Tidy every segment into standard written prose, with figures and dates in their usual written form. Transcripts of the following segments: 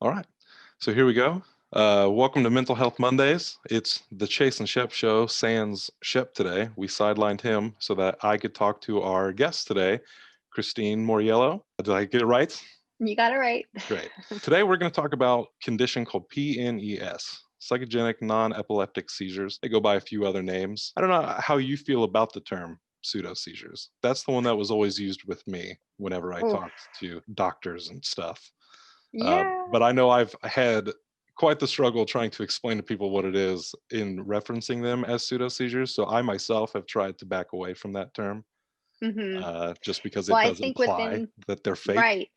All right, so here we go. Welcome to Mental Health Mondays. It's the Chase and Shep show, sans Shep today. We sidelined him so that I could talk to our guest today, Christine Mauriello. Did I get it right? You got it right. Great. Today we're going to talk about a condition called PNES, psychogenic non-epileptic seizures. They go by a few other names. I don't know how you feel about the term pseudo seizures. That's the one that was always used with me whenever I Oh, talked to doctors and stuff. yeah. But I know I've had quite the struggle trying to explain to people what it is in referencing them as pseudo seizures. So I myself have tried to back away from that term hmm just because Well, it I does think imply within, that they're fake. right.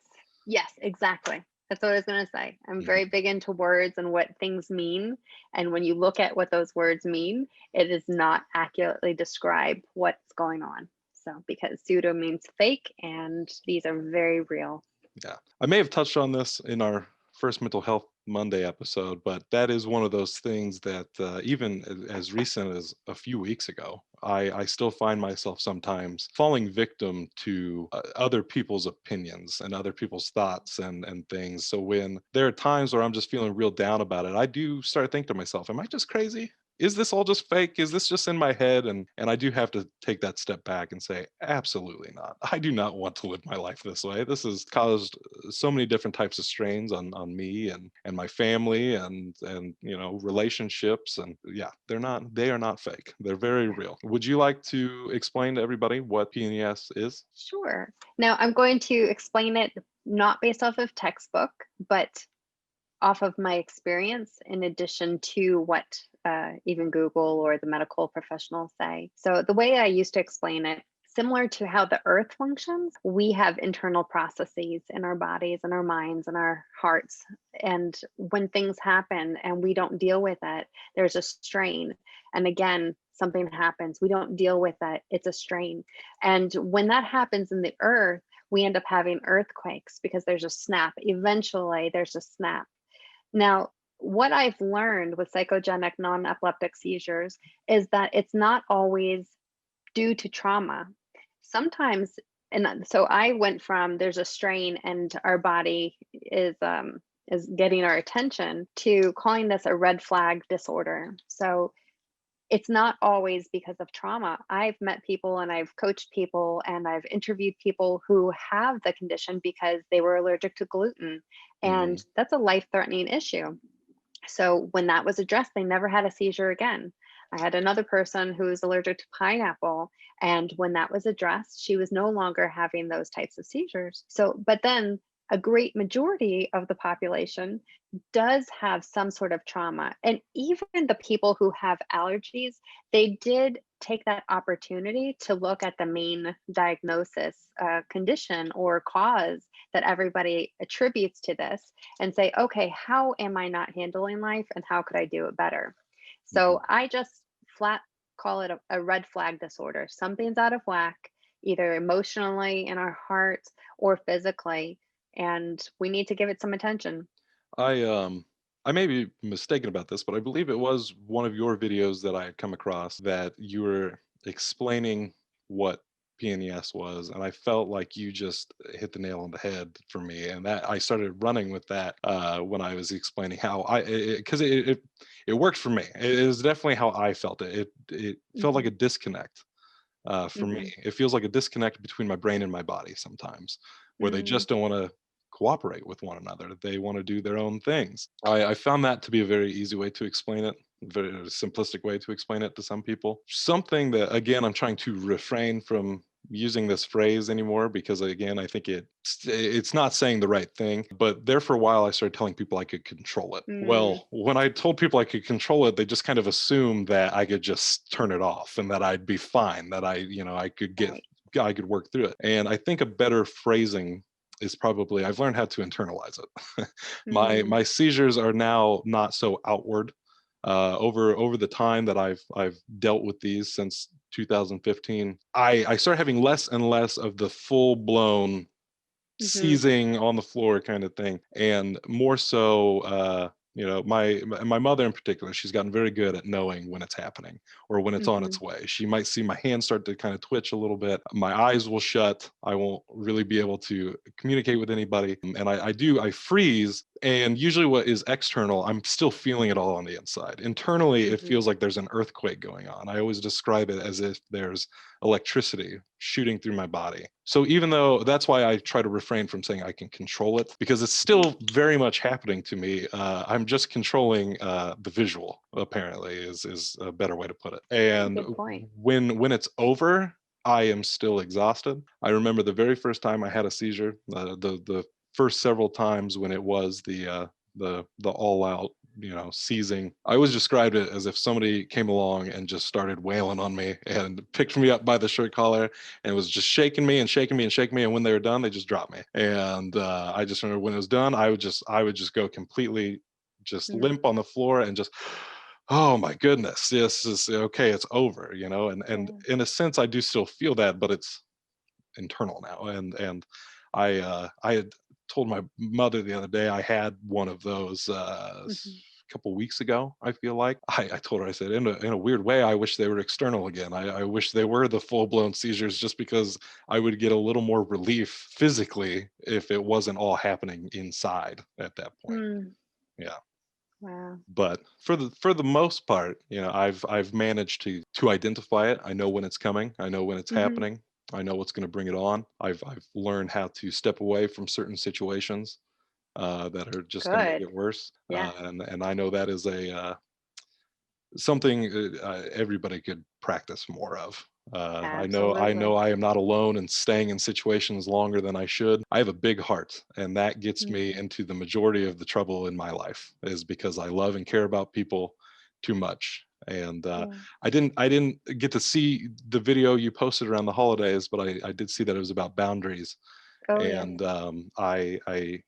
Yes, exactly. That's what I was going to say. I'm very Mhm. big into words and what things mean. And when you look at what those words mean, it does not accurately describe what's going on. So, because pseudo means fake, and these are very real. Yeah. I may have touched on this in our first Mental Health Monday episode, but that is one of those things that even as recent as a few weeks ago, I still find myself sometimes falling victim to other people's opinions and other people's thoughts and things. So when there are times where I'm just feeling real down about it, I do start thinking to myself, am I just crazy? Is this all just fake? Is this just in my head? And I do have to take that step back and say, absolutely not. I do not want to live my life this way. This has caused so many different types of strains on me and my family and relationships. And yeah, they are not fake. They're very real. Would you like to explain to everybody what PNES is? Sure. Now, I'm going to explain it not based off of textbook, but off of my experience, in addition to what even Google or the medical professionals say. So, the way I used to explain it, similar to how the earth functions, we have internal processes in our bodies and our minds and our hearts. And when things happen and we don't deal with it, there's a strain. And again, something happens, we don't deal with it, it's a strain. And when that happens in the earth, we end up having earthquakes because there's a snap. Eventually, there's a snap. Now, what I've learned with psychogenic non-epileptic seizures is that it's not always due to trauma. Sometimes, and so I went from there's a strain and our body is getting our attention to calling this a red flag disorder. So it's not always because of trauma. I've met people and I've coached people and I've interviewed people who have the condition because they were allergic to gluten. And Mhm. that's a life threatening issue. So when that was addressed, they never had a seizure again. I had another person who was allergic to pineapple. And when that was addressed, she was no longer having those types of seizures. So, but then a great majority of the population does have some sort of trauma. And even the people who have allergies, they did take that opportunity to look at the main diagnosis, condition or cause that everybody attributes to this and say, okay, how am I not handling life and how could I do it better? Mhm. So I just flat call it a red flag disorder. Something's out of whack, either emotionally in our heart or physically, and we need to give it some attention. I um I may be mistaken about this, but I believe it was one of your videos that I had come across that you were explaining what PNES was, and I felt like you just hit the nail on the head for me, and that I started running with that when I was explaining how because it worked for me. It is definitely how I felt it. It felt like hmm a disconnect for me. hmm It feels like a disconnect between my brain and my body sometimes, where they mm just don't want to cooperate with one another. They want to do their own things. I found that to be a very easy way to explain it, a very simplistic way to explain it to some people. Something that, again, I'm trying to refrain from using this phrase anymore because again I think it's not saying the right thing, but there for a while I started telling people I could control it. mm, Well, when I told people I could control it, they just kind of assumed that I could just turn it off and that I'd be fine, that right. I could work through it. And I think a better phrasing is probably I've learned how to internalize it. mm My seizures are now not so outward. Over the time that I've dealt with these since 2015, I started having less and less of the full blown hmm seizing on the floor kind of thing, and more so my mother in particular, she's gotten very good at knowing when it's happening or when it's on hmm its way. She might see my hands start to kind of twitch a little bit, my eyes will shut, I won't really be able to communicate with anybody, and I freeze, And usually what is external, I'm still feeling it all on the inside. Internally, it Mhm. feels like there's an earthquake going on. I always describe it as if there's electricity shooting through my body. So even though that's why I try to refrain from saying I can control it, because it's still very much happening to me. I'm just controlling the visual, apparently, is a better way to put it. And Good point. when it's over, I am still exhausted. I remember the very first time I had a seizure, the first several times when it was the all out, seizing. I always described it as if somebody came along and just started wailing on me and picked me up by the shirt collar and was just shaking me and shaking me and shaking me. And when they were done, they just dropped me. And I just remember when it was done, I would just go completely just Mm. limp on the floor and just, oh my goodness, this is okay, it's over, and Yeah. in a sense I do still feel that, but it's internal now. And I had told my mother the other day I had one of those Mhm. a couple weeks ago. I feel like I told her, I said, in a weird way, I wish they were external again. I wish they were the full-blown seizures, just because I would get a little more relief physically if it wasn't all happening inside at that point. Mm. Yeah. Wow. But for the most part, I've managed to identify it. I know when it's coming. I know when it's Mhm. happening. I know what's going to bring it on. I've learned how to step away from certain situations that are just going to make Good. it worse. Yeah. And I know that is a something everybody could practice more of. I know Absolutely. I am not alone in staying in situations longer than I should. I have a big heart, and that gets me Mhm. into the majority of the trouble in my life, is because I love and care about people too much. And Yeah. I didn't get to see the video you posted around the holidays, but I did see that it was about boundaries. Oh, yes. And I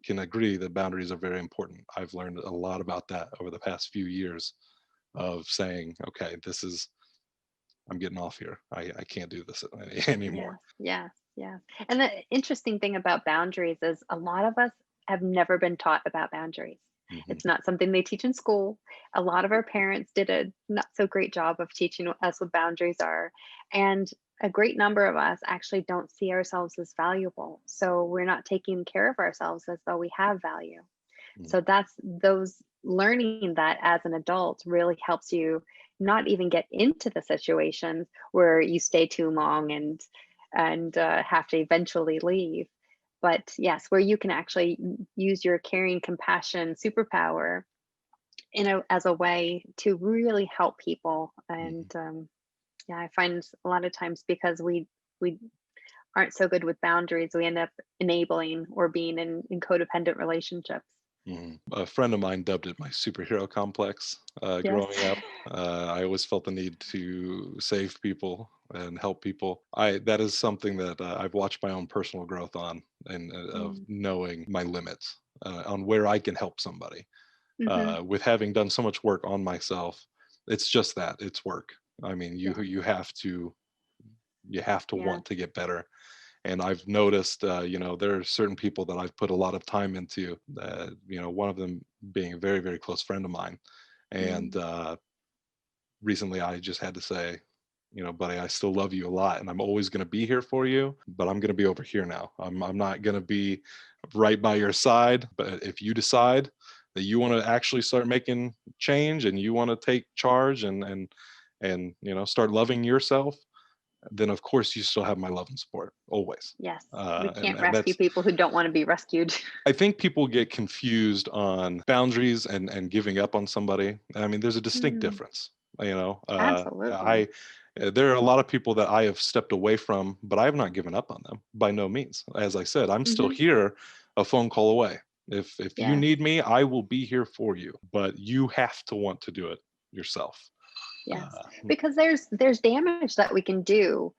can agree that boundaries are very important. I've learned a lot about that over the past few years, of saying, okay, I'm getting off here. I can't do this anymore. Yes. Yes. Yes. And the interesting thing about boundaries is a lot of us have never been taught about boundaries. Hmm. It's not something they teach in school. A lot of our parents did a not so great job of teaching us what boundaries are. And a great number of us actually don't see ourselves as valuable. So we're not taking care of ourselves as though we have value. So that's those learning that as an adult really helps you not even get into the situations where you stay too long and have to eventually leave. But yes, where you can actually use your caring compassion superpower as a way to really help people. Hmm. And yeah, I find a lot of times because we aren't so good with boundaries, we end up enabling or being in codependent relationships. A friend of mine dubbed it my superhero complex. Yes. Growing up, I always felt the need to save people and help people. I That is something that I've watched my own personal growth on, and of Mm. knowing my limits on where I can help somebody. Mhm. With having done so much work on myself, it's just that, it's work. I mean, you Yes. you have to you have to Yes. want to get better. And I've noticed, there are certain people that I've put a lot of time into, one of them being a very, very close friend of mine. And Mm. recently I just had to say, buddy, I still love you a lot, and I'm always going to be here for you, but I'm going to be over here now. I'm not going to be right by your side. But if you decide that you want to actually start making change, and you want to take charge, and start loving yourself, then of course you still have my love and support always. Yes. We And can't and rescue that's people who don't want to be rescued. I think people get confused on boundaries and giving up on somebody. I mean, there's a distinct Mm. difference. Absolutely. I There are a lot of people that I have stepped away from, but I have not given up on them by no means. As I said, I'm still Mhm. here, a phone call away. If you Yes. need me, I will be here for you. But you have to want to do it yourself. Yes. Uh, Because there's damage that we can do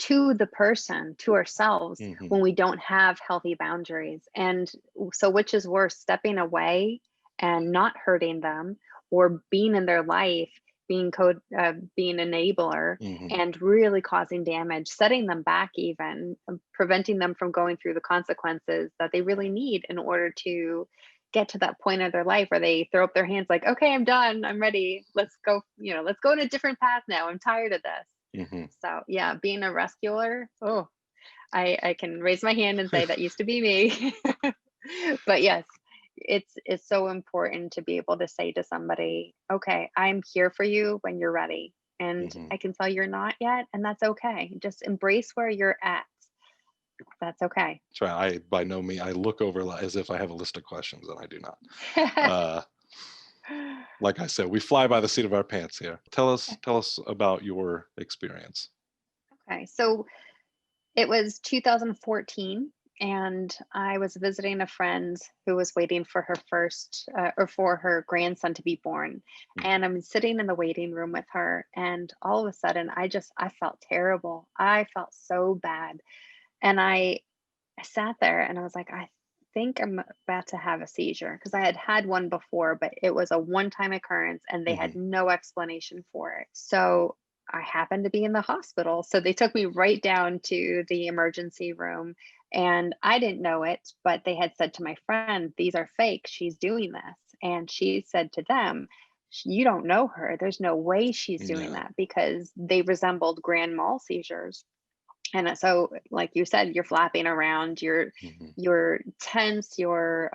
to the person, to ourselves when mhm, we don't have healthy boundaries. And so which is worse, stepping away and not hurting them, or being in their life, being enabler mhm, and really causing damage, setting them back, even preventing them from going through the consequences that they really need in order to get to that point of their life where they throw up their hands like, okay, I'm done, I'm ready, let's go, let's go in a different path now, I'm tired of this. mhm. So yeah, being a rescuer, oh, I can raise my hand and say that used to be me. But yes, it's so important to be able to say to somebody, okay, I'm here for you when you're ready. And Hmm. I can tell you're not yet, and that's okay. Just embrace where you're at. That's okay. Try. I by no means I look over as if I have a list of questions, and I do not. Uh, like I said, we fly by the seat of our pants here. Tell us about your experience. Okay, so it was 2014, and I was visiting a friend who was waiting for her first or for her grandson to be born. Mhm. And I'm sitting in the waiting room with her, and all of a sudden, I felt terrible. I felt so bad, and I sat there and I was like, I think I'm about to have a seizure because I had had one before, but it was a one-time occurrence and they had Mhm. no explanation for it. So I happened to be in the hospital. So they took me right down to the emergency room, and I didn't know it, but they had said to my friend, these are fake. She's doing this. And she said to them, You don't know her. There's no way she's doing Yeah. that because they resembled grand mal seizures. And so, like you said, you're flapping around, Mhm. you're tense, you're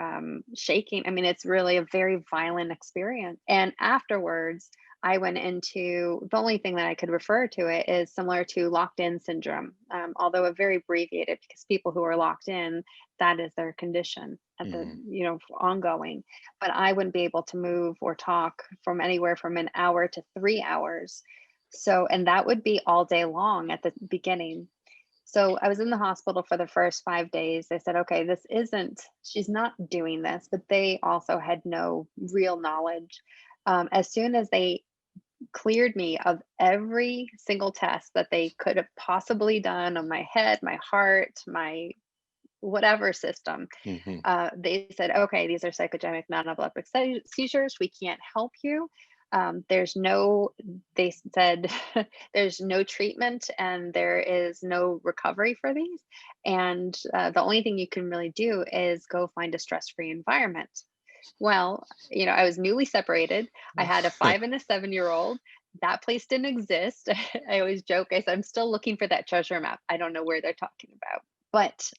shaking. I mean, it's really a very violent experience. And afterwards, I went into the only thing that I could refer to it is similar to locked in syndrome, although a very abbreviated because people who are locked in, that is their condition at the Mhm. ongoing. But I wouldn't be able to move or talk from anywhere from an hour to 3 hours. So, and that would be all day long at the beginning. So I was in the hospital for the first 5 days. They said, okay, she's not doing this, but they also had no real knowledge. As soon as they cleared me of every single test that they could have possibly done on my head, my heart, my whatever system, Mhm. they said, okay, these are psychogenic non-epileptic seizures. We can't help you. There's no, they said, there's no treatment and there is no recovery for these. And the only thing you can really do is go find a stress-free environment. Well, I was newly separated. I had a 5 and a 7-year-old. That place didn't exist. I always joke, I said, I'm still looking for that treasure map. I don't know where they're talking about. But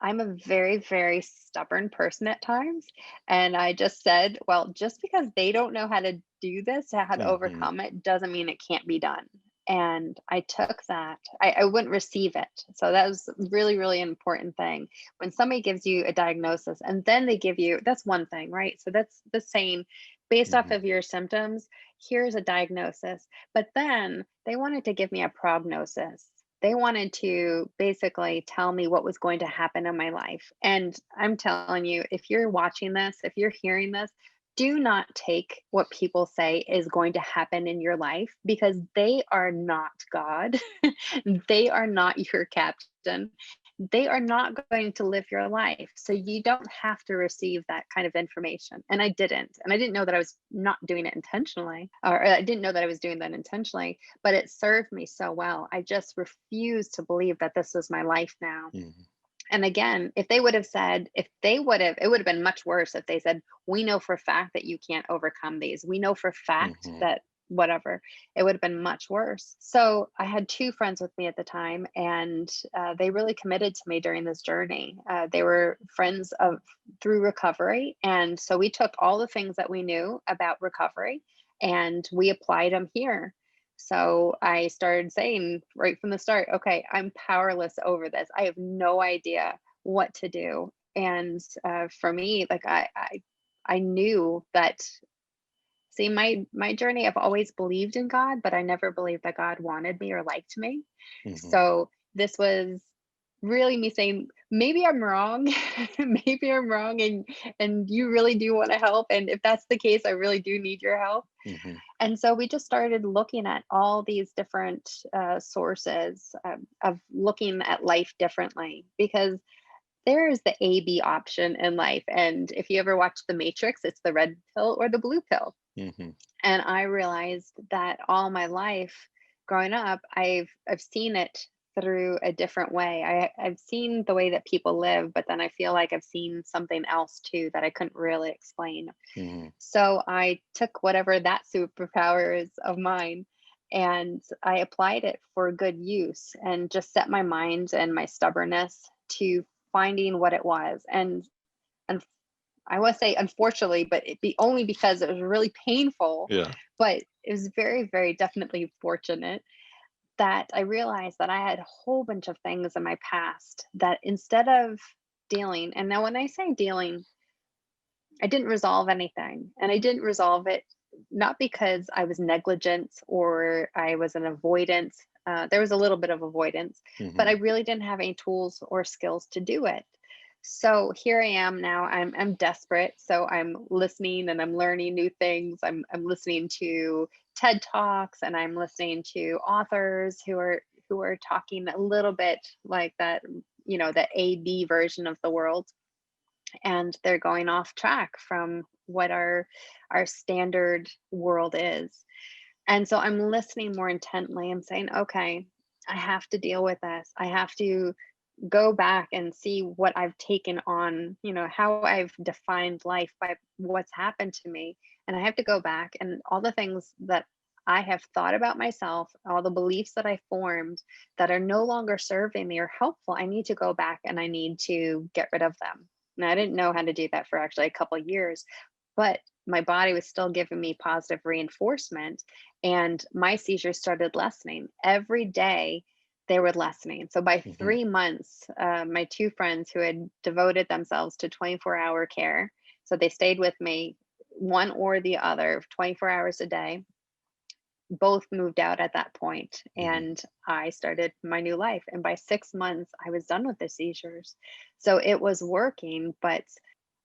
I'm a very, very stubborn person at times. And I just said, well, just because they don't know how to do this, how to Mhm. overcome it, doesn't mean it can't be done. And I took that, I wouldn't receive it. So that was really, really important thing. When somebody gives you a diagnosis and then they give you, that's one thing, right? So that's the same based off Mhm. of your symptoms. Here's a diagnosis. But then they wanted to give me a prognosis. They wanted to basically tell me what was going to happen in my life. And I'm telling you, if you're watching this, if you're hearing this, do not take what people say is going to happen in your life because they are not God. They are not your captain. They are not going to live your life. So you don't have to receive that kind of information. And I didn't. And I didn't know that I was not doing it intentionally, or I didn't know that I was doing that intentionally, but it served me so well. I just refused to believe that this was my life now. Mhm. And again, if they would have said, if they would have, it would have been much worse if they said, we know for a fact that you can't overcome these. We know for a fact Mhm. that whatever, it would have been much worse. So I had two friends with me at the time, and they really committed to me during this journey. They were friends of through recovery. And so we took all the things that we knew about recovery and we applied them here. So I started saying right from the start, okay, I'm powerless over this. I have no idea what to do. And for me, like I knew that. See, my journey, I've always believed in God, but I never believed that God wanted me or liked me. Mhm. So this was really me saying, maybe I'm wrong. Maybe I'm wrong, and you really do want to help. And if that's the case, I really do need your help. Mhm. And so we just started looking at all these different sources of looking at life differently because there is the A B option in life. And if you ever watch The Matrix, it's the red pill or the blue pill. Mhm. And I realized that all my life growing up, I've seen it through a different way. I've seen the way that people live, but then I feel like I've seen something else too that I couldn't really explain. Mhm. So I took whatever that superpower is of mine and I applied it for good use and just set my mind and my stubbornness to finding what it was. And I want to say unfortunately, but it be only because it was really painful, Yeah. but it was very, very definitely fortunate that I realized that I had a whole bunch of things in my past that instead of dealing, and now when I say dealing, I didn't resolve anything. And I didn't resolve it not because I was negligent or I was an avoidant. There was a little bit of avoidance, but I Hmm. really didn't have any tools or skills to do it. So here I am now. I'm desperate. So I'm listening and I'm learning new things. I'm listening to TED Talks and I'm listening to authors who are talking a little bit like that, the AB version of the world, and they're going off track from what our standard world is. And so I'm listening more intently. I'm saying, okay, I have to deal with this. I have to go back and see what I've taken on, how I've defined life by what's happened to me. And I have to go back and all the things that I have thought about myself, all the beliefs that I formed that are no longer serving me or helpful, I need to go back and I need to get rid of them. And I didn't know how to do that for actually a couple of years, but my body was still giving me positive reinforcement. And my seizures started lessening every day. They were lessening. So by Hmm. 3 months, my two friends who had devoted themselves to 24-hour care, so they stayed with me, one or the other, 24 hours a day, both moved out at that point, Hmm. and I started my new life. And by 6 months, I was done with the seizures. So it was working, but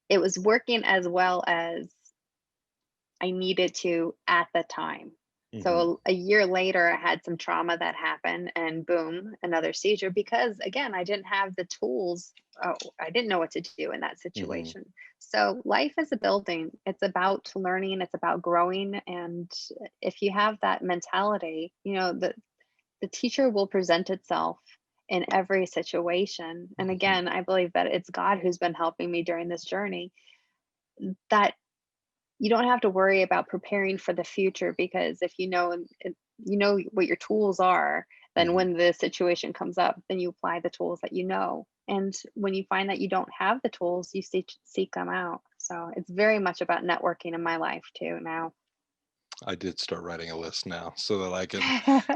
it was working as well as I needed to at the time. Hmm. So a year later, I had some trauma that happened, and boom, another seizure because, again, I didn't have the tools. Oh, I didn't know what to do in that Hmm. situation. So life is a building. It's about learning, it's about growing. And if you have that mentality, the teacher will present itself in every situation. And Hmm. again, I believe that it's God who's been helping me during this journey, that you don't have to worry about preparing for the future, because if you know what your tools are, then Hmm. when the situation comes up, then you apply the tools that you know. And when you find that you don't have the tools, you seek them out. So it's very much about networking in my life too now. I did start writing a list now so that I can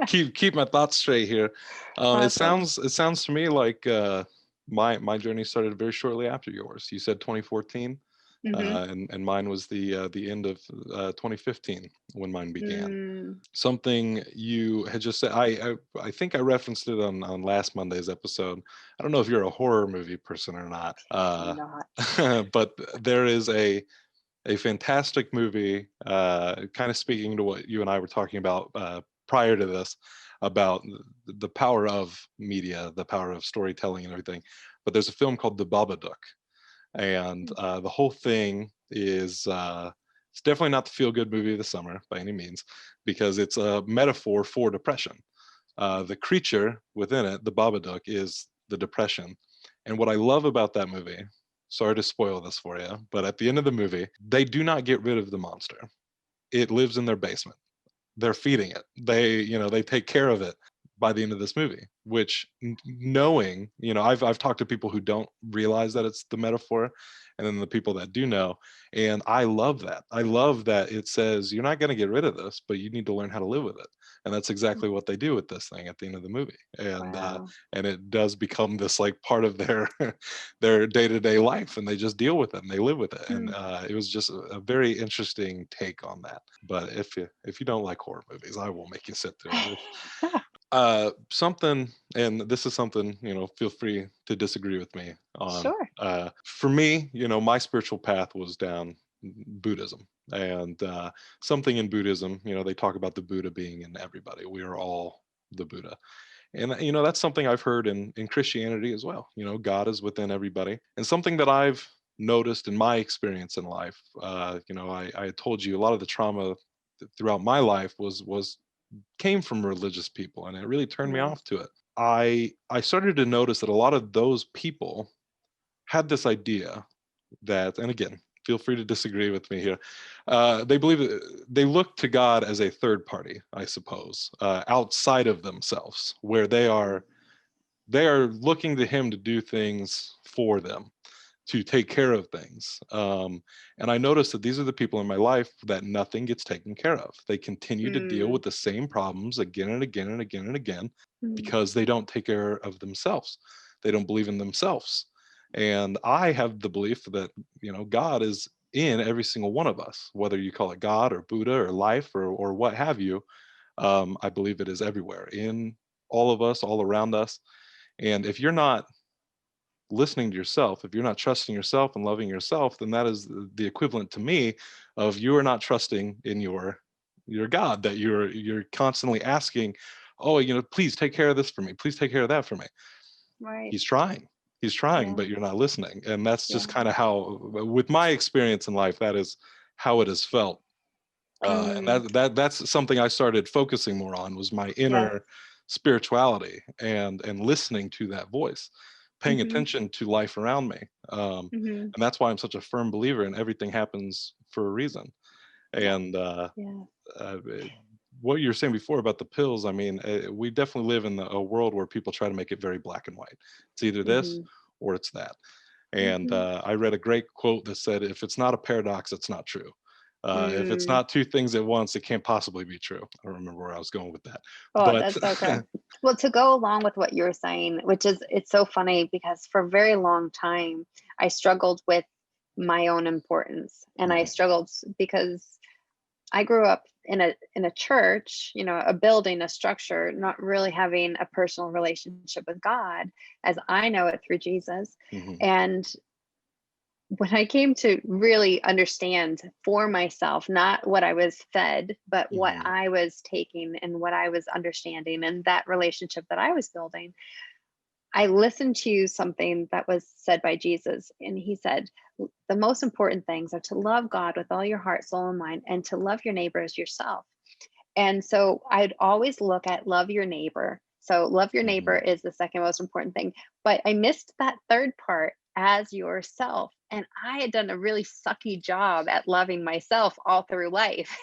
keep my thoughts straight here. It Awesome. sounds to me like my journey started very shortly after yours. You said 2014, Hmm. and mine was the end of 2015 when mine began. Mm, Something you had just said, I think I referenced it on last Monday's episode. I don't know if you're a horror movie person or not, not. but there is a fantastic movie, kind of speaking to what you and I were talking about prior to this, about the power of media, the power of storytelling and everything. But there's a film called The Babadook, and the whole thing is it's definitely not the feel-good movie of the summer by any means, because it's a metaphor for depression. The creature within it, the Babadook, is the depression. And what I love about that movie, sorry to spoil this for you, but at the end of the movie, they do not get rid of the monster. It lives in their basement. They're feeding it. They take care of it by the end of this movie, which knowing, I've talked to people who don't realize that it's the metaphor, and then the people that do know. And I love that. I love that it says you're not going to get rid of this, but you need to learn how to live with it. And that's exactly what they do with this thing at the end of the movie. Wow. And it does become this like part of their their day-to-day life, and they just deal with it and they live with it. And Hmm. it was just a very interesting take on that. But if you don't like horror movies, I will make you sit through it. Something, and this is something, feel free to disagree with me on. Sure. For me, my spiritual path was down Buddhism. And something in Buddhism, they talk about the Buddha being in everybody. We are all the Buddha. And that's something I've heard in Christianity as well. God is within everybody. And something that I've noticed in my experience in life, I had told you a lot of the trauma throughout my life was came from religious people, and it really turned me Yes. off to it. I started to notice that a lot of those people had this idea that, and again, feel free to disagree with me here. They believe that they look to God as a third party, I suppose, outside of themselves, where they are looking to Him to do things for them. to take care of things. And I noticed that these are the people in my life that nothing gets taken care of. They continue to deal Mm, with the same problems again and again and again and again mm, because they don't take care of themselves. They don't believe in themselves. And I have the belief that, God is in every single one of us, whether you call it God or Buddha or life or what have you. I believe it is everywhere in all of us, all around us. And if you're not listening to yourself, if you're not trusting yourself and loving yourself, then that is the equivalent to me of you are not trusting in your God, that you're constantly asking, oh, please take care of this for me, please take care of that for me. right. He's trying. He's trying, Yeah. but you're not listening. And that's just Yeah. kind of how, with my experience in life, that is how it has felt. And Mm, that's something I started focusing more on, was my yes. inner spirituality and listening to that voice, paying Mm-hmm. attention to life around me. Mm-hmm. And that's why I'm such a firm believer in everything happens for a reason. Yeah. And Yeah. uh, what you were saying before about the pills, I mean, we definitely live in a world where people try to make it very black and white. It's either this Mm-hmm. or it's that. And Mm-hmm. I read a great quote that said, if it's not a paradox, it's not true. If it's Mm. not two things at once, it can't possibly be true. I don't remember where I was going with that. Oh, But that's so good. Well, to go along with what you're saying, which is, it's so funny because for a very long time, I struggled with my own importance. And I Mhm, struggled because I grew up in a church, a building, a structure, not really having a personal relationship with God as I know it through Jesus. mhm, And when I came to really understand for myself, not what I was fed, but what mhm, I was taking and what I was understanding and that relationship that I was building, I listened to something that was said by Jesus. And he said, the most important things are to love God with all your heart, soul, and mind, and to love your neighbor as yourself. And so I'd always look at love your neighbor. So love your neighbor mhm. is the second most important thing. But I missed that third part, as yourself. And I had done a really sucky job at loving myself all through life.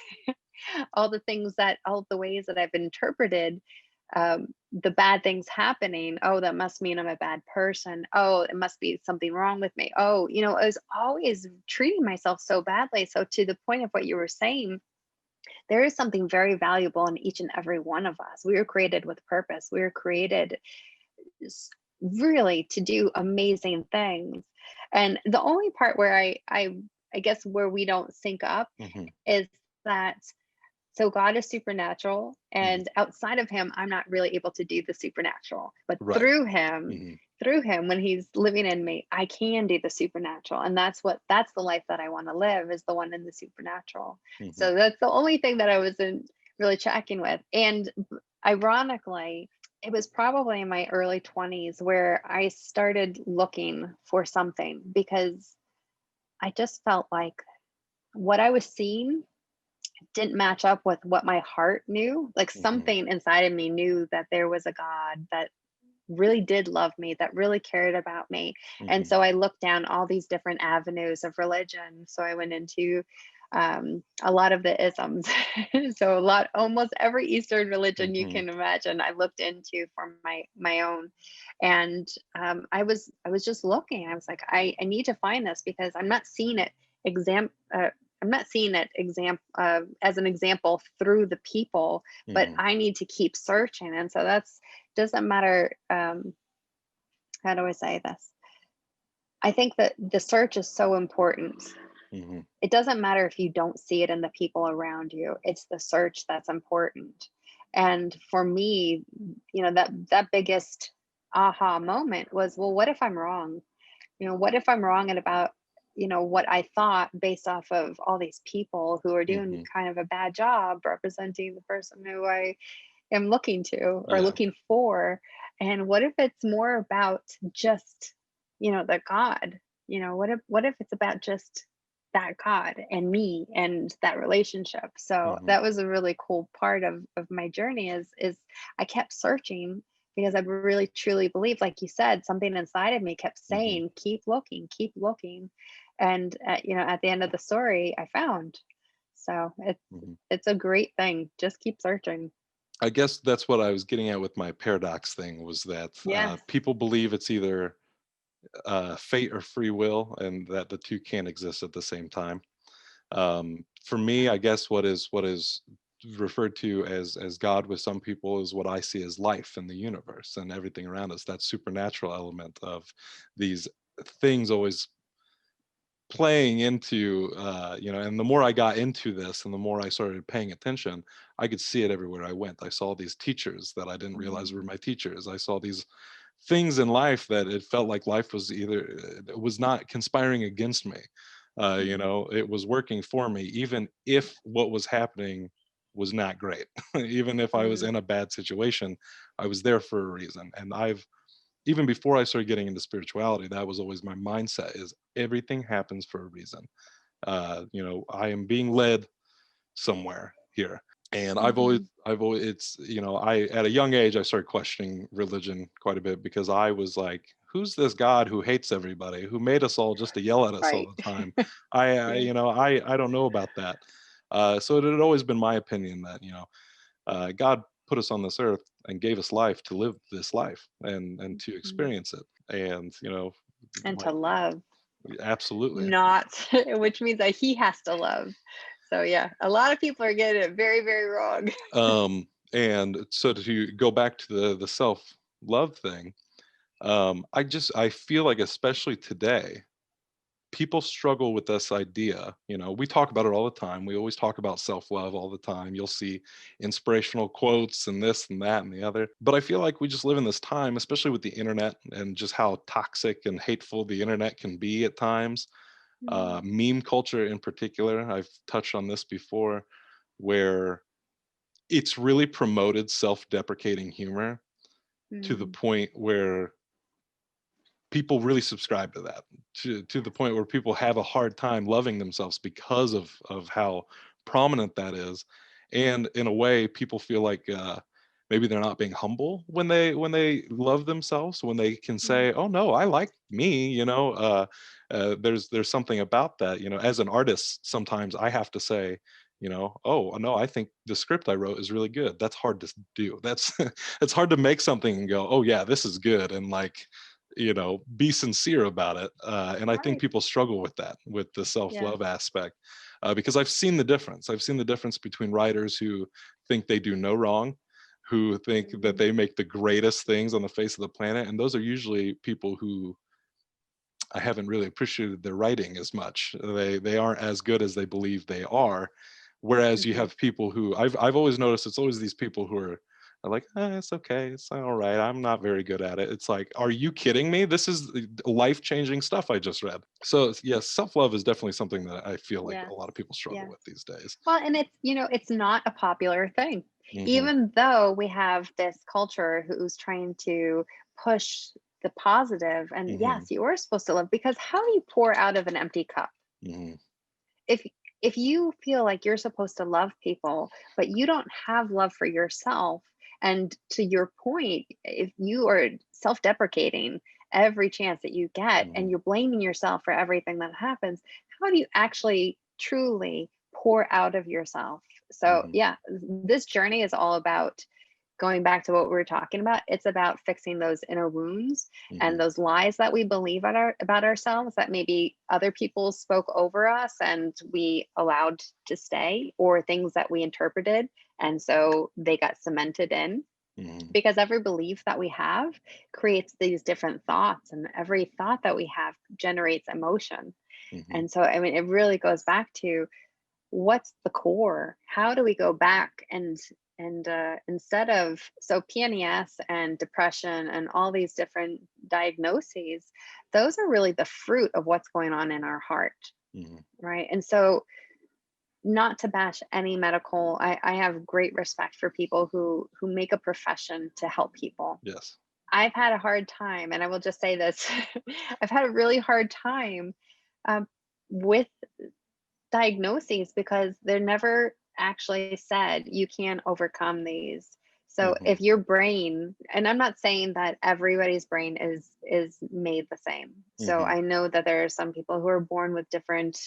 All the ways that I've interpreted the bad things happening. Oh, that must mean I'm a bad person. Oh, it must be something wrong with me. Oh, I was always treating myself so badly. So, to the point of what you were saying, there is something very valuable in each and every one of us. We were created with purpose. We were created s- really to do amazing things. And the only part where I guess where we don't sync up Mhm, is that, so God is supernatural, mhm. and outside of him, I'm not really able to do the supernatural. But Right. Mhm, through him, when he's living in me, I can do the supernatural. And that's the life that I want to live, is the one in the supernatural. mhm, So that's the only thing that I wasn't really tracking with. And ironically, it was probably in my early 20s where I started looking for something, because I just felt like what I was seeing didn't match up with what my heart knew. Like, mhm, something inside of me knew that there was a God that really did love me, that really cared about me. And mhm, so I looked down all these different avenues of religion. So I went into a lot of the isms. So almost every Eastern religion you mhm, can imagine, I looked into for my own. And I was just looking. I was like, I need to find this, because I'm not seeing it exam. I'm not seeing it as an example through the people, but mhm, I need to keep searching. And so that's, doesn't matter. How do I say this? I think that the search is so important. mhm, It doesn't matter if you don't see it in the people around you. It's the search that's important. And for me, that biggest aha moment was, well, what if I'm wrong? What if I'm wrong about, what I thought, based off of all these people who are doing mhm. kind of a bad job representing the person who I am looking to or Yeah. looking for. And what if it's more about just, the God? What if it's about just that God and me and that relationship? So Mhm, that was a really cool part of my journey, is I kept searching, because I really truly believe, like you said, something inside of me kept mhm, saying, keep looking, keep looking. And at the end of the story, I found. So mhm. it's a great thing. Just keep searching. I guess that's what I was getting at with my paradox thing, was that Yes. people believe it's either fate or free will, and that the two can't exist at the same time. For me, I guess what is referred to as God with some people is what I see as life in the universe and everything around us. That supernatural element of these things always playing into, and the more I got into this and the more I started paying attention, I could see it everywhere I went. I saw these teachers that I didn't realize Mhm. were my teachers. I saw these things in life that it felt like life was either it was not conspiring against me. Mhm. It was working for me, even if what was happening was not great. Even if I was Mhm. in a bad situation, I was there for a reason. And I've even before I started getting into spirituality, that was always my mindset: is everything happens for a reason. I am being led somewhere here. And Mhm. I've always, it's, I, at a young age, I started questioning religion quite a bit because I was like, who's this God who hates everybody, who made us all just to yell at us all Right. the time? Yeah. I don't know about that. So it had always been my opinion that, God put us on this earth and gave us life to live this life and to Mhm. experience it. And, And to like, love, absolutely. not, which means that he has to love. So yeah, a lot of people are getting it very, very wrong. And so to go back to the self love thing, I feel like, especially today, people struggle with this idea. We talk about it all the time. We always talk about self love all the time. You'll see inspirational quotes and this and that and the other. But I feel like we just live in this time, especially with the internet and just how toxic and hateful the internet can be at times. Mhm. Meme culture in particular, I've touched on this before, where it's really promoted self-deprecating humor to the Mhm. point where people really subscribe to that, to the point where people have a hard time loving themselves because of how prominent that is. And in a way, people feel like, maybe they're not being humble when they love themselves, when they can Mhm. say, oh no, I like me. There's something about that. As an artist, sometimes I have to say, oh no, I think the script I wrote is really good. That's hard to do. That's it's hard to make something and go, oh yeah, this is good, and like, be sincere about it. And I think Right. people struggle with that, with the Yeah. self-love aspect, because I've seen the difference. I've seen the difference between writers who think they do no wrong, who think that Mhm. they make the greatest things on the face of the planet. And those are usually people who I haven't really appreciated their writing as much. They aren't as good as they believe they are. Whereas you Mhm. have people who I've always noticed, it's always these people who are like, it's okay, it's all right, I'm not very good at it. It's like, are you kidding me? This is life-changing stuff I just read. So yes, self-love is definitely something that I feel like Yeah. a lot of people struggle Yeah. with these days. Well, and it's not a popular thing. Hmm. Even though we have this culture who's trying to push the positive, and Hmm. yes, you are supposed to love, because how do you pour out of an empty cup? Hmm. If if you feel like you're supposed to love people, but you don't have love for yourself, and to your point, if you are self-deprecating every chance that you get and Hmm. you're blaming yourself for everything that happens, how do you actually truly pour out of yourself? So Hmm. yeah, this journey is all about going back to what we were talking about. It's about fixing those inner wounds and Hmm. those lies that we believe about ourselves, that maybe other people spoke over us and we allowed to stay, or things that we interpreted and so they got cemented in. Hmm. Because every belief that we have creates these different thoughts, and every thought that we have generates emotion. Hmm. And so, I mean, it really goes back to what's the core? How do we go back and instead of, so PNES and depression and all these different diagnoses, those are really the fruit of what's going on in our heart, Hmm. right? And so, not to bash any medical, I have great respect for people who make a profession to help people. Yes. I've had a hard time, and I will just say this: I've had a really hard time um, with diagnoses, because they're never actually said you can overcome these. So Hmm. if your brain, and I'm not saying that everybody's brain is made the same. So Hmm. I know that there are some people who are born with different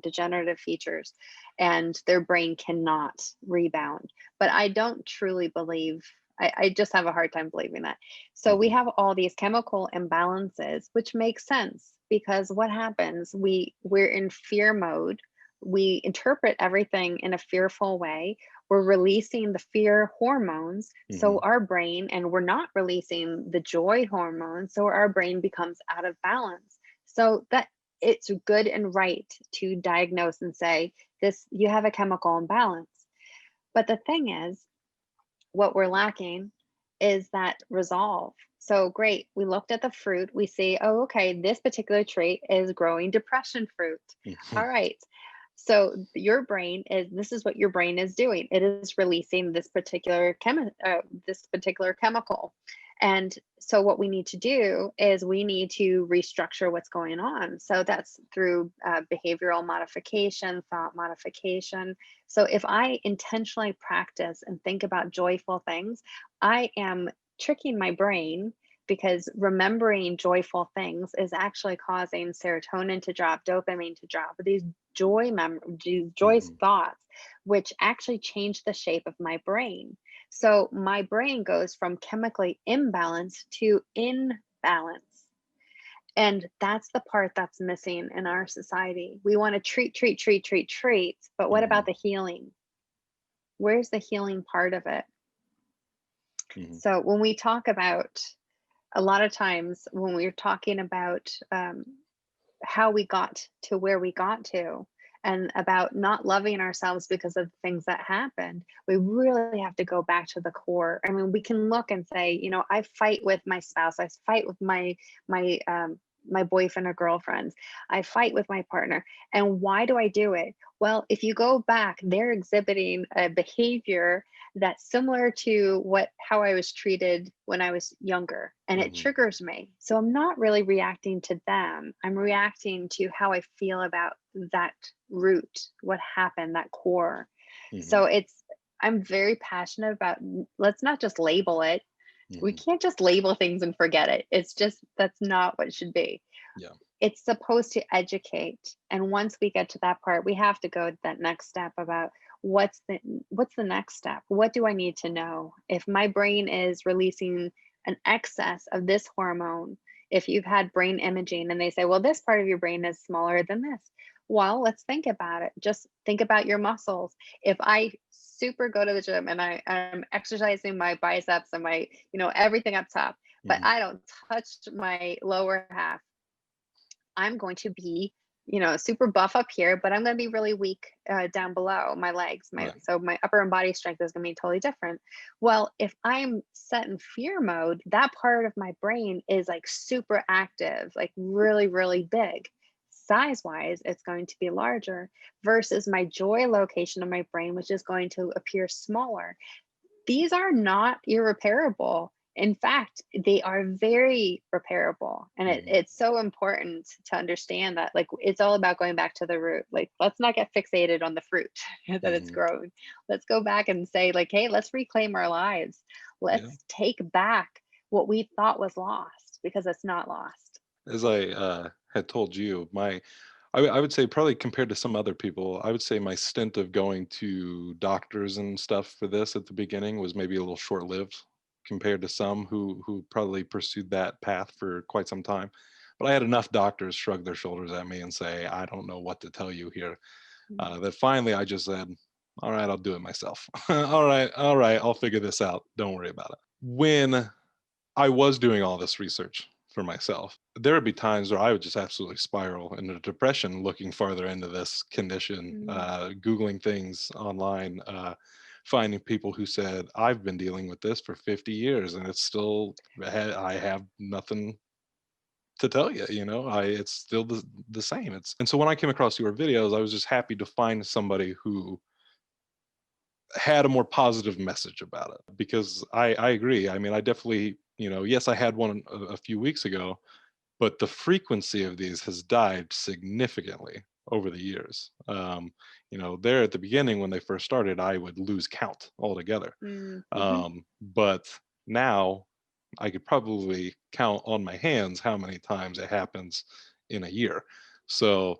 degenerative features, and their brain cannot rebound. But I don't truly believe I just have a hard time believing that. So we Mhm, have all these chemical imbalances, which makes sense because what happens? We're in fear mode. We interpret everything in a fearful way. We're releasing the fear hormones, so mhm, our brain, and we're not releasing the joy hormones, so our brain becomes out of balance. So that it's good and right to diagnose and say, this, you have a chemical imbalance. But the thing is, what we're lacking is that resolve. So great, we looked at the fruit, we see, oh, okay, this particular trait is growing depression fruit. mhm, All right. So your brain is, this is what your brain is doing. It is releasing this particular chemical. And so what we need to do is we need to restructure what's going on. So that's through behavioral modification, thought modification. So if I intentionally practice and think about joyful things, I am tricking my brain, because remembering joyful things is actually causing serotonin to drop, dopamine to drop. These joyous mhm, thoughts, which actually change the shape of my brain. So my brain goes from chemically imbalanced to in balance. And that's the part that's missing in our society. We want to treat, treat, treat, treat, treat. But what about mhm, the healing? Where's the healing part of it? mhm, So when we talk about, a lot of times when we're talking about how we got to where we got to, and about not loving ourselves because of things that happened, we really have to go back to the core. I mean, we can look and say, I fight with my spouse, I fight with my boyfriend or girlfriends, I fight with my partner. And why do I do it? Well, if you go back, they're exhibiting a behavior that's similar to what how I was treated when I was younger, and it mhm, triggers me. So I'm not really reacting to them. I'm reacting to how I feel about that root, what happened, that core. So mhm, I'm very passionate about, let's not just label it. We mhm. can't just label things and forget it. It's just, that's not what it should be. Yeah. It's supposed to educate, and once we get to that part, we have to go to that next step about what's the next step. What do I need to know if my brain is releasing an excess of this hormone? If you've had brain imaging and they say, well, this part of your brain is smaller than this, well, let's think about it. Just think about your muscles. If I super go to the gym and I'm exercising my biceps and my, everything up top, but Mhm, I don't touch my lower half, I'm going to be, super buff up here, but I'm going to be really weak down below my legs. right. So my upper and body strength is going to be totally different. Well, if I'm set in fear mode, that part of my brain is like super active, like really, really big. Size wise, it's going to be larger versus my joy location of my brain, which is going to appear smaller. These are not irreparable. In fact, they are very repairable. And Mhm, it's so important to understand that, like, it's all about going back to the root. Like, let's not get fixated on the fruit that it's mhm. grown. Let's go back and say, like, hey, let's reclaim our lives. Yeah. Let's take back what we thought was lost, because it's not lost. As I had told you, I would say probably compared to some other people, I would say my stint of going to doctors and stuff for this at the beginning was maybe a little short-lived compared to some who probably pursued that path for quite some time. But I had enough doctors shrug their shoulders at me and say, "I don't know what to tell you here." Mm. That finally I just said, "All right, I'll do it myself. All right, I'll figure this out. Don't worry about it." When I was doing all this research for myself, there would be times where I would just absolutely spiral into depression looking farther into this condition, Mm. Googling things online, finding people who said, I've been dealing with this for 50 years and it's still, I have nothing to tell you, it's still the same. And so when I came across your videos, I was just happy to find somebody who had a more positive message about it because I agree. I mean, I definitely, yes, I had one a few weeks ago, but the frequency of these has died significantly over the years. There at the beginning when they first started, I would lose count altogether. Mm. Mhm. But now I could probably count on my hands how many times it happens in a year. So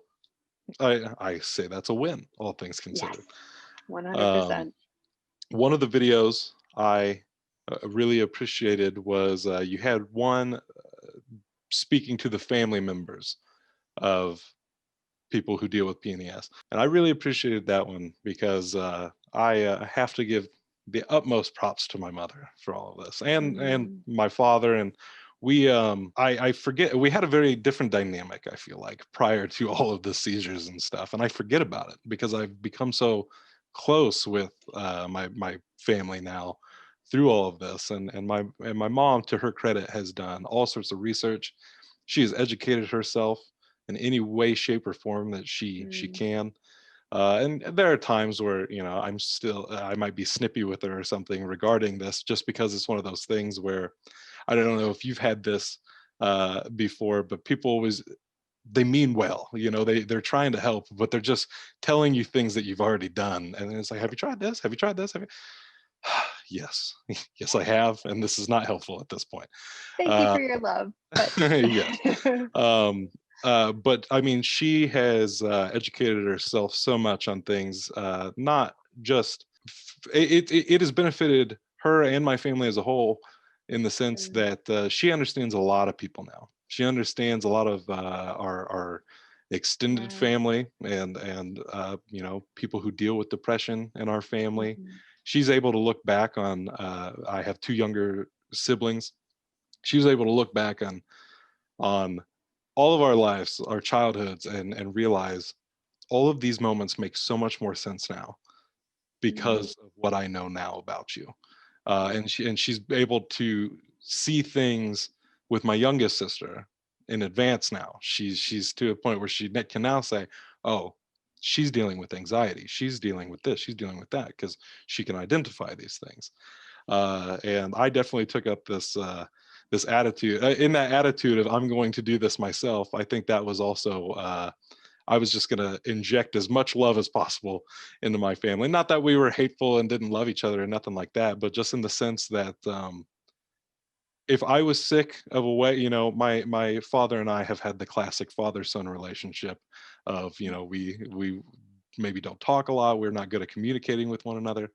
I say that's a win, all things Yes, considered. Um, 100%. one of the videos I really appreciated was you had one speaking to the family members of people who deal with PNES. And I really appreciated that one because I have to give the utmost props to my mother for all of this, and Mm, my father. And we I forget, we had a very different dynamic, I feel like, prior to all of the seizures and stuff, and I forget about it because I've become so close with my family now through all of this. And my mom, to her credit, has done all sorts of research. She has educated herself in any way, shape, or form that she mm, can. And there are times where, I might be snippy with her or something regarding this, just because it's one of those things where, I don't know if you've had this before, but people always, they mean well, they're trying to help, but they're just telling you things that you've already done, and it's like, have you tried this? Have you tried this? Have you? Yes, yes, I have, and this is not helpful at this point. thank you Uh, for your love, but yes. Um, but I mean, she has educated herself so much on things, not just, it has benefited her and my family as a whole, in the sense Mm, that she understands a lot of people now. She understands a lot of our extended yeah. family, and people who deal with depression in our family. Mhm, She's able to look back on. I have two younger siblings. She was able to look back on all of our lives, our childhoods, and realize all of these moments make so much more sense now mm, because of what I know now about you. yeah. And she's able to see things with my youngest sister in advance now. She's to a point where she can now say, "Oh, she's dealing with anxiety. She's dealing with this. She's dealing with that," because she can identify these things. And I definitely took up this attitude. In that attitude of, I'm going to do this myself, I think that was also, I was just going to inject as much love as possible into my family. Not that we were hateful and didn't love each other or nothing like that, but just in the sense that, if I was sick of a way, my father and I have had the classic father-son relationship of, we maybe don't talk a lot, we're not good at communicating with one another.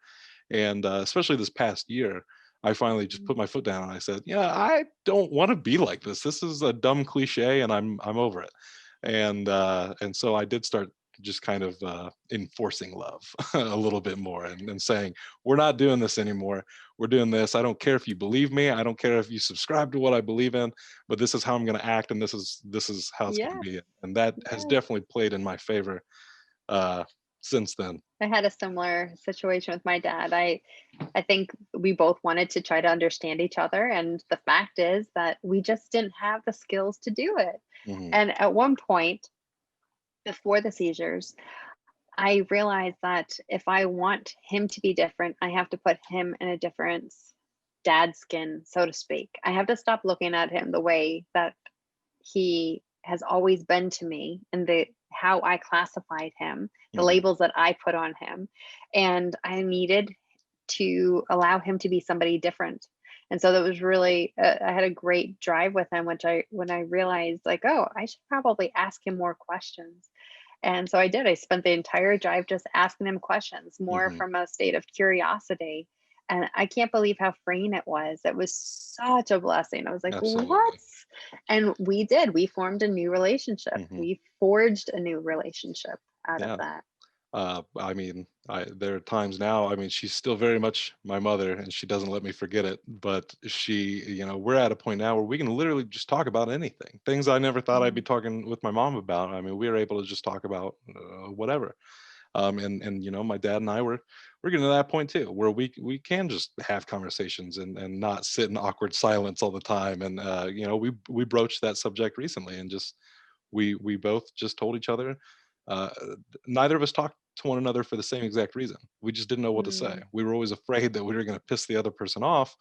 And especially this past year, I finally just Mm, put my foot down and I said, "Yeah, I don't want to be like this. This is a dumb cliche, and I'm over it." And so I did start just kind of enforcing love a little bit more, and saying, "We're not doing this anymore. We're doing this. I don't care if you believe me. I don't care if you subscribe to what I believe in, but this is how I'm going to act, and this is how it's going yeah. to be." And that has Yeah. definitely played in my favor uh, since then. I had a similar situation with my dad. I think we both wanted to try to understand each other, and the fact is that we just didn't have the skills to do it. Hmm. And at one point, before the seizures, I realized that if I want him to be different, I have to put him in a different dad skin, so to speak. I have to stop looking at him the way that he has always been to me, and the how I classified him, the Hmm. labels that I put on him. And I needed to allow him to be somebody different. And so that was really, I had a great drive with him, which when I realized, like, oh, I should probably ask him more questions. And so I did. I spent the entire drive just asking him questions, more Hmm. from a state of curiosity. And I can't believe how freeing it was. It was such a blessing. I was like, what? Absolutely. And we did. We formed a new relationship. Hmm. We forged a new relationship out of Yeah. that. I mean, there are times now, I mean, she's still very much my mother, and she doesn't let me forget it. But we're at a point now where we can literally just talk about anything. Things I never thought I'd be Mm, talking with my mom about. I mean, we were able to just talk about whatever. And my dad and I we're getting to that point too, where we can just have conversations and not sit in awkward silence all the time. And we broached that subject recently, and just we both just told each other, uh, neither of us talked to one another for the same exact reason. We just didn't know what to say. mm, We were always afraid that we were going to piss the other person off,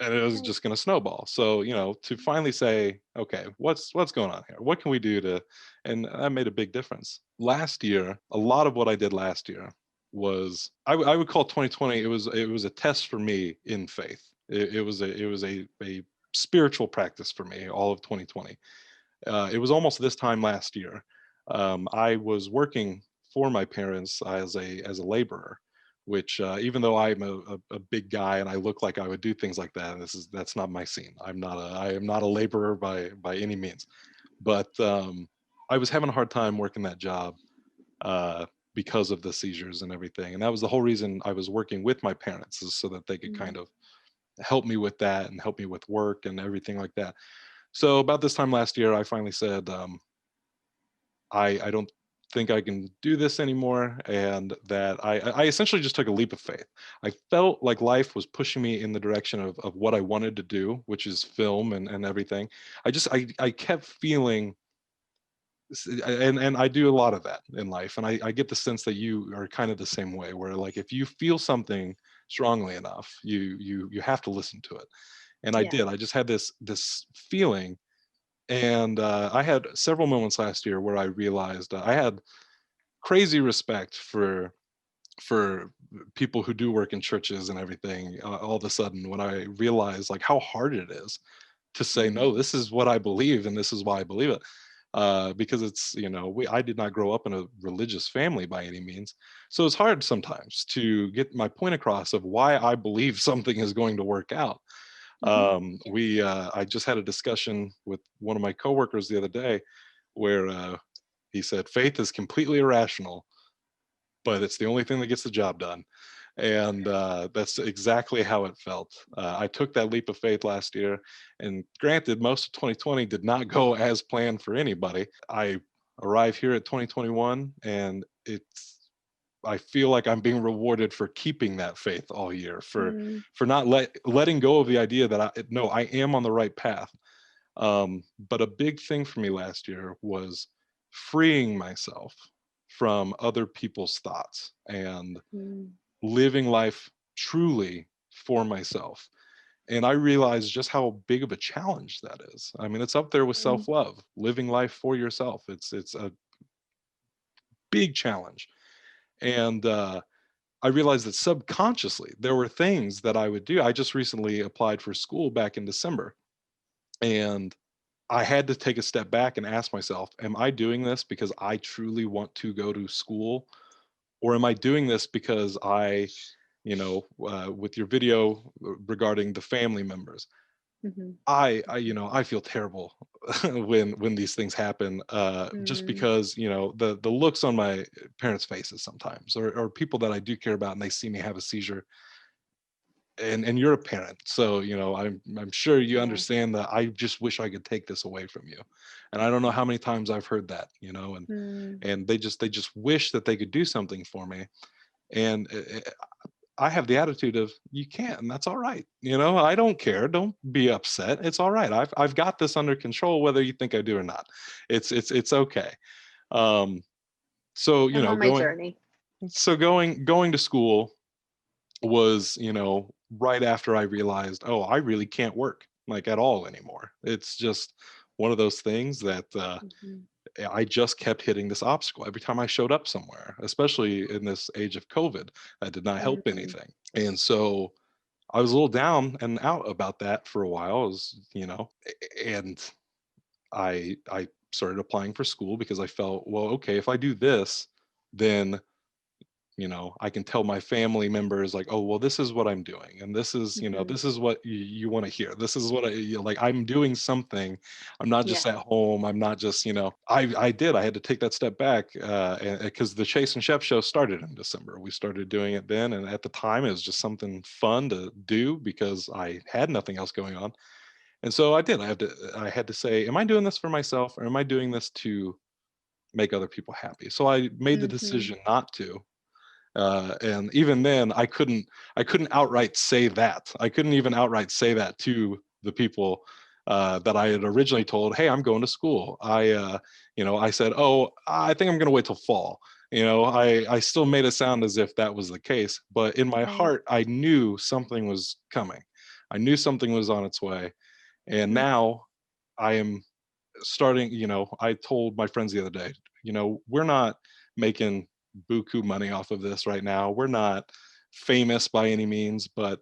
and it was right. just going to snowball. So to finally say, okay, what's going on here? What can we do to? And that made a big difference. Last year, a lot of what I did last year was, I would call 2020. It was a test for me in faith. It was a spiritual practice for me, all of 2020. It was almost this time last year. I was working for my parents as a laborer, which even though I'm a big guy and I look like I would do things like that, that's not my scene. I am not a laborer by any means. But I was having a hard time working that job uh, because of the seizures and everything. And that was the whole reason I was working with my parents, is so that they could Mm. kind of help me with that and help me with work and everything like that. So about this time last year, I finally said, I don't think I can do this anymore, and that I essentially just took a leap of faith. I felt like life was pushing me in the direction of what I wanted to do, which is film and everything. I kept feeling, and I do a lot of that in life, and I get the sense that you are kind of the same way, where like if you feel something strongly enough, you have to listen to it. And I Yeah. did. I just had this feeling, and I had several moments last year where I realized I had crazy respect for people who do work in churches and everything. All of a sudden, when I realized like how hard it is to say no, Mm. this is what I believe and this is why I believe it. Because it's, I did not grow up in a religious family by any means, so it's hard sometimes to get my point across of why I believe something is going to work out. Mhm. We I just had a discussion with one of my coworkers the other day where he said faith is completely irrational, but it's the only thing that gets the job done. And that's exactly how it felt. I took that leap of faith last year, and granted, most of 2020 did not go as planned for anybody. I arrived here at 2021, and I feel like I'm being rewarded for keeping that faith all year, Mm. for not letting go of the idea that I am on the right path. But a big thing for me last year was freeing myself from other people's thoughts and Mm. living life truly for myself. And I realized just how big of a challenge that is. I mean, it's up there with Mm. self-love, living life for yourself. It's a big challenge. And I realized that subconsciously there were things that I would do. I just recently applied for school back in December, and I had to take a step back and ask myself, am I doing this because I truly want to go to school? Or am I doing this because with your video regarding the family members, Mhm. I feel terrible when these things happen, just Mm. because, the looks on my parents' faces sometimes, or people that I do care about and they see me have a seizure, and you're a parent, so I'm sure you Yeah. understand that I just wish I could take this away from you. And I don't know how many times I've heard that, Mm. and they just wish that they could do something for me. And I have the attitude of, you can't, and that's all right. I don't care, don't be upset, it's all right. I've got this under control, whether you think I do or not. It's okay. um so I'm on my journey. going to school was, right after I realized, oh, I really can't work like at all anymore. It's just one of those things that Mhm. I just kept hitting this obstacle every time I showed up somewhere, especially in this age of COVID. That did not help Mm. anything. And so I was a little down and out about that for a while. And I started applying for school because I felt, well, okay, if I do this, then I can tell my family members like, oh, well, this is what I'm doing, and this is, Mhm. this is what you want to hear. This is what like, I'm doing something. I'm not just Yeah. at home. I'm not just, I had to take that step back, because the Chase and Shep show started in December. We started doing it then, and at the time it was just something fun to do because I had nothing else going on. And so I did. I had to say, am I doing this for myself, or am I doing this to make other people happy? So I made the Mhm. decision not to. And even then I couldn't outright say that. I couldn't even outright say that to the people that I had originally told, hey, I'm going to school. I said, oh, I think I'm going to wait till fall. I still made it sound as if that was the case, but in my Right. heart I knew something was coming. I knew something was on its way. And Mm. now I am starting, I told my friends the other day, we're not making buku money off of this right now. We're not famous by any means, but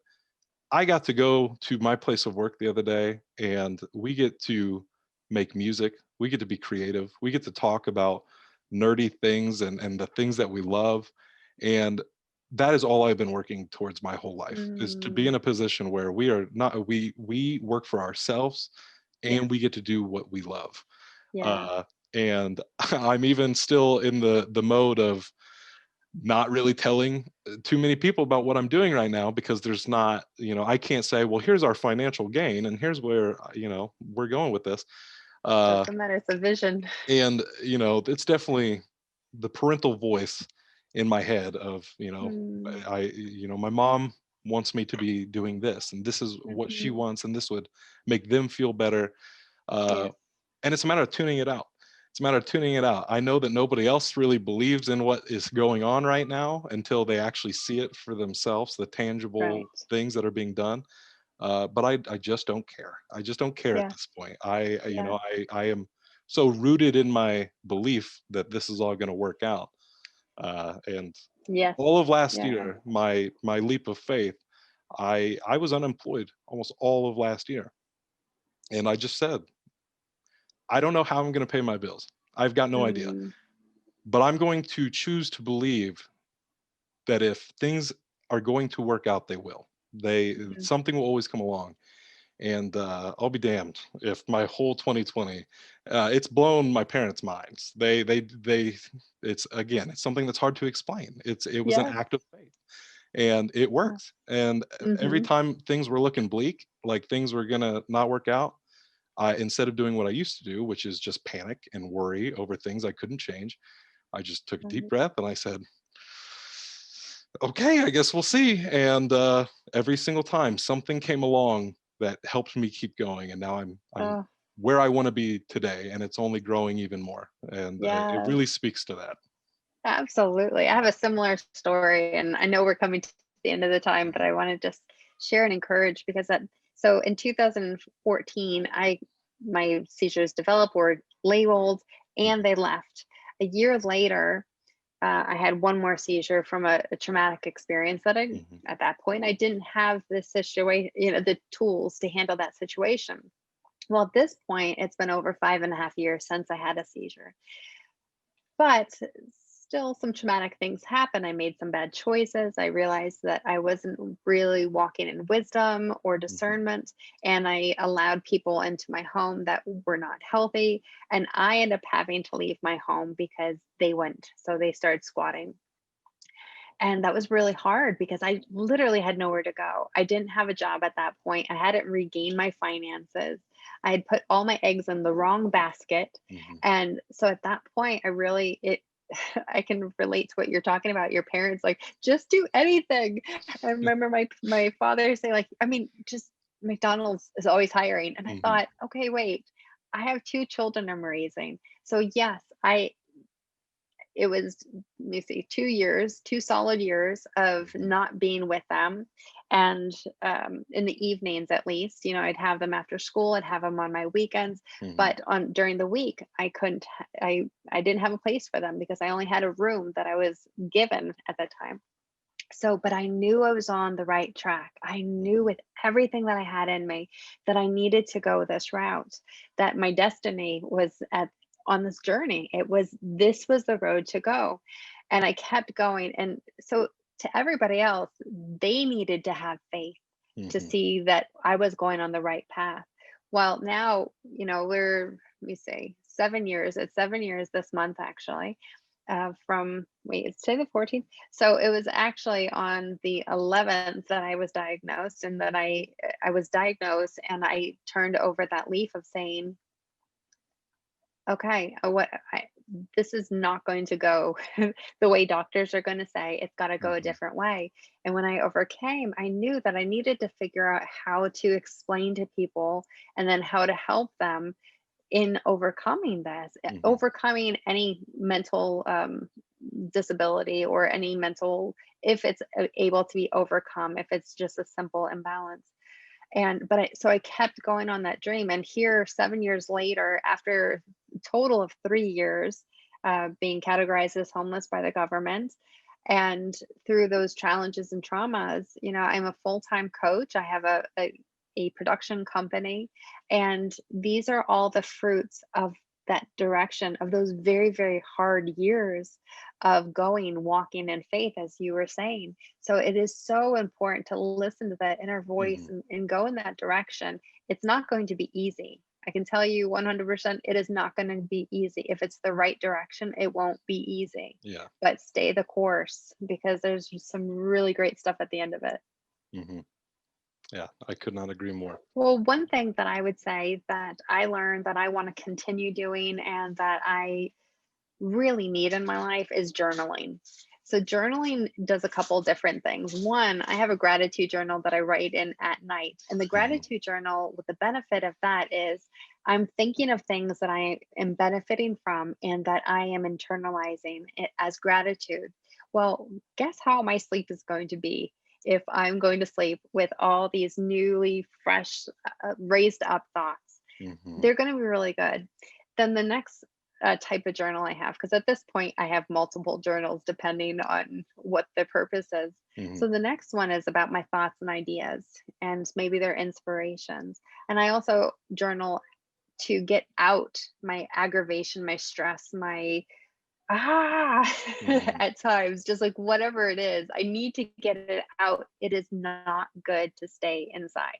I got to go to my place of work the other day, and we get to make music. We get to be creative. We get to talk about nerdy things and the things that we love. And that is all I've been working towards my whole life, is to be Mm, in a position where we are not, we work for ourselves yes, and we get to do what we love. yes, Uh, and I'm even still in the mode of not really telling too many people about what I'm doing right now, because there's not, I can't say, well, here's our financial gain and here's where, we're going with this. Uh, doesn't matter. It's a vision. and, it's definitely the parental voice in my head of, Mm, my mom wants me to be doing this, and this is what she mhm, wants, and this would make them feel better. Uh, yes, and it's a matter of tuning it out. It's a matter of tuning it out. I know that nobody else really believes in what is going on right now until they actually see it for themselves, the tangible right. things that are being done. But I just don't care. I just don't care at Yeah, this point. yeah, I am so rooted in my belief that this is all going to work out. And yes, all of last yeah. year, my leap of faith, I was unemployed almost all of last year, and I just said, I don't know how I'm going to pay my bills. I've got no idea, Mm, but I'm going to choose to believe that if things are going to work out, they will. mhm, Something will always come along, and I'll be damned if my whole 2020, it's blown my parents' minds. It's something that's hard to explain. It was an yeah. act of faith, and it Oh, worked. And every mhm, time things were looking bleak, like things were gonna not work out, instead of doing what I used to do, which is just panic and worry over things I couldn't change, I just took a deep right. breath and I said, okay, I guess we'll see. And every single time something came along that helped me keep going, and now I'm Oh, where I want to be today, and it's only growing even more. And it yeah. really speaks to that. Absolutely. I have a similar story, and I know we're coming to the end of the time, but Mhm. I want to just share and encourage because so in 2014, my seizures developed, were labeled, and Mhm. they left. A year later, I had one more seizure from a traumatic experience that Mhm. at that point, I didn't have the situation, the tools to handle that situation. Well, at this point, it's been over 5.5 years since I had a seizure. But still, some traumatic things happened. I made some bad choices. I realized that I wasn't really walking in wisdom or Mhm. discernment, and I allowed people into my home that were not healthy. And I ended up having to leave my home because they went. So they started squatting. And that was really hard because I literally had nowhere to go. I didn't have a job at that point. I hadn't regained my finances. I had put all my eggs in the wrong basket. Mhm. And so at that point, I can relate to what you're talking about. Your parents like, just do anything. I remember my father say, like, I mean, just McDonald's is always hiring. And I Mhm. thought, okay, wait, I have two children I'm raising. So yes, it was, let me see, 2 years, 2 solid years of Mhm. not being with them. And in the evenings, at least, I'd have them after school, I'd have them on my weekends. Mhm. But on during the week, I couldn't, I didn't have a place for them because I only had a room that I was given at that time. So, but I knew I was on the right track. I knew Mhm. with everything that I had in me that I needed to go this route, that my destiny was on this journey. This was the road to go. And I kept going. And so to everybody else, they needed to have faith to Mhm. see that I was going on the right path. Well, now, let me say 7 years. It's 7 years this month, actually. It's today the 14th. So it was actually on the 11th that I was diagnosed, and that I was diagnosed, and I turned over that leaf of saying, okay, this is not going to go the way doctors are going to say. It's got to go a Mhm. different way. And when I overcame, I knew that I needed to figure out how to explain to people and then how to help them in overcoming this, Mhm. overcoming any mental disability or any mental, if it's able to be overcome, if it's just a simple imbalance. So I kept going on that dream. And here, 7 years later, after a total of 3 years being categorized as homeless by the government, and through those challenges and traumas, I'm a full-time coach. I have a production company, and these are all the fruits of that direction, of those very, very hard years of going, walking in faith, as you were saying. So it is so important to listen to that inner voice Hmm. and go in that direction. It's not going to be easy. I can tell you 100% it is not going to be easy. If it's the right direction, it won't be easy. Yeah. But stay the course because there's just some really great stuff at the end of it. Hmm. Yeah, I could not agree more. Well, one thing that I would say that I learned that I want to continue doing and that I really need in my life is journaling. So journaling does a couple different things. One, I have a gratitude journal that I write in at night. And the Hmm. gratitude journal, with the benefit of that is I'm thinking of things that I am benefiting from and that I am internalizing it as gratitude. Well, guess how my sleep is going to be if I'm going to sleep with all these newly fresh, raised up thoughts? Hmm. They're going to be really good. Then the next type of journal I have, because at this point I have multiple journals depending on what the purpose is. Hmm. So the next one is about my thoughts and ideas and maybe their inspirations. And I also journal to get out my aggravation, my stress, my Hmm. at times, just like whatever it is, I need to get it out. It is not good to stay inside.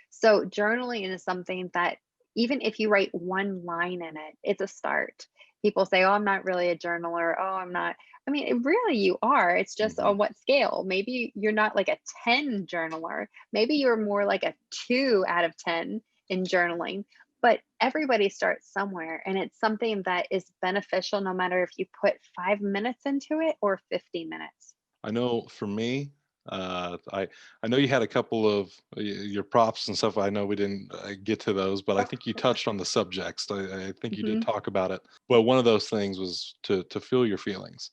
So journaling is something that even if you write one line in it, it's a start. People say, "Oh, I'm not really a journaler. Oh, I'm not." I mean, really you are. It's just Hmm. on what scale. Maybe you're not like a 10 journaler. Maybe you're more like a 2 out of 10 in journaling. But everybody starts somewhere, and it's something that is beneficial no matter if you put 5 minutes into it or 50 minutes. I know for me, I know you had a couple of your props and stuff. I know we didn't get to those, but I think you touched on the subjects. I think you did Hmm. talk about it. But one of those things was to feel your feelings.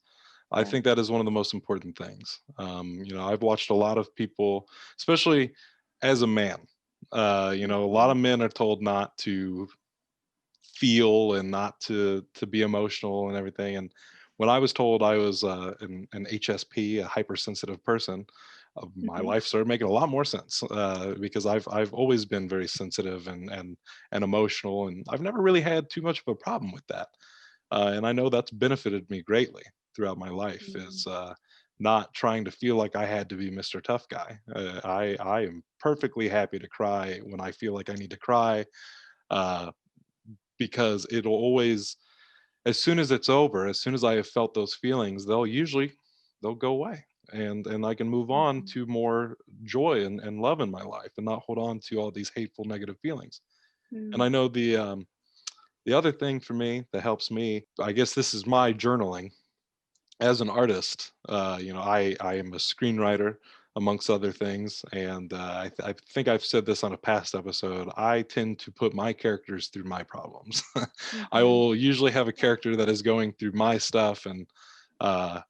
I Yeah. think that is one of the most important things. I've watched a lot of people, especially as a man. A lot Mhm. of men are told not to feel and not to be emotional and everything. And when I was told I was an HSP, a hypersensitive person, my Mhm. life started making a lot more sense because I've always been very sensitive and emotional, and I've never really had too much of a problem with that. And I know that's benefited me greatly throughout my life. Mm. Is not trying to feel like I had to be Mr. Tough Guy. I am perfectly happy to cry when I feel like I need to cry. Uh, because it'll always, as soon as it's over, as soon as I have felt those feelings, they'll go away, and I can move on Mhm. to more joy and love in my life and not hold on to all these hateful negative feelings. And Mm. I know the other thing for me that helps me, I guess this is my journaling as an artist. I am a screenwriter amongst other things, and I think I've said this on a past episode. I tend to put my characters through my problems. I Mhm. will usually have a character that is going through my stuff, and uh,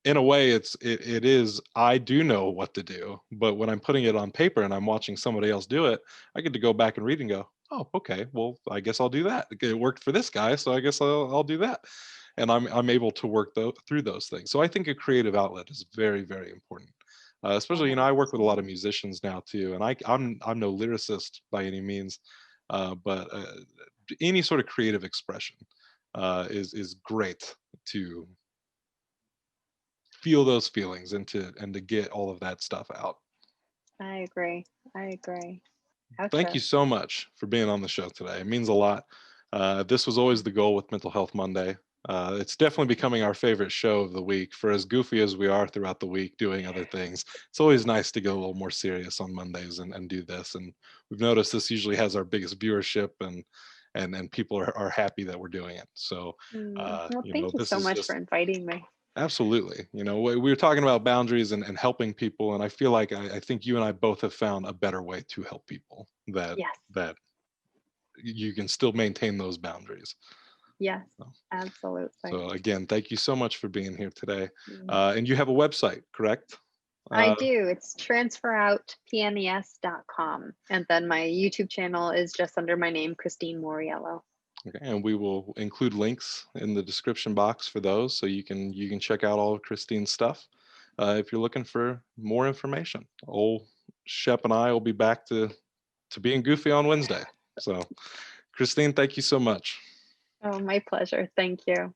in a way, it is, I do know what to do, but when I'm putting it on paper and I'm watching somebody else do it, I get to go back and read and go, oh, okay, well, I guess I'll do that. It worked for this guy, so I guess I'll do that. And I'm able to work through those things. So I think a creative outlet is very, very important. Especially, I work with a lot of Absolutely. musicians now too, and I'm no lyricist by any means, but any sort of creative expression is great to feel those feelings and to get all of that stuff out. I agree. I agree. Thank Outro. you so much for being on the show today. It means a lot. This was always the goal with Mental Health Monday. It's definitely becoming our favorite show of the week. For as goofy as we are throughout the week doing other things, it's always nice to get a little more serious on Mondays and do this. And we've noticed this usually has our biggest viewership, and people are happy that we're doing it. So, Well, thank you this so is much for just inviting me. absolutely. We were talking about boundaries and helping people, and I feel like I think you and I both have found a better way to help people Yes. that you can still maintain those boundaries. Yes. So, Absolutely. so again, thank you so much for being here today. Mm. And you have a website, correct? I Uh, do. It's transferoutpnes.com. And then my YouTube channel is just under my name, Christine Mauriello. okay, and we will include links in the description box for those, so you can check out all of Christine's stuff if you're looking for more information. Old Shep and I will be back to being goofy on Wednesday. So, Christine, thank you so much. Oh, my pleasure. Thank you.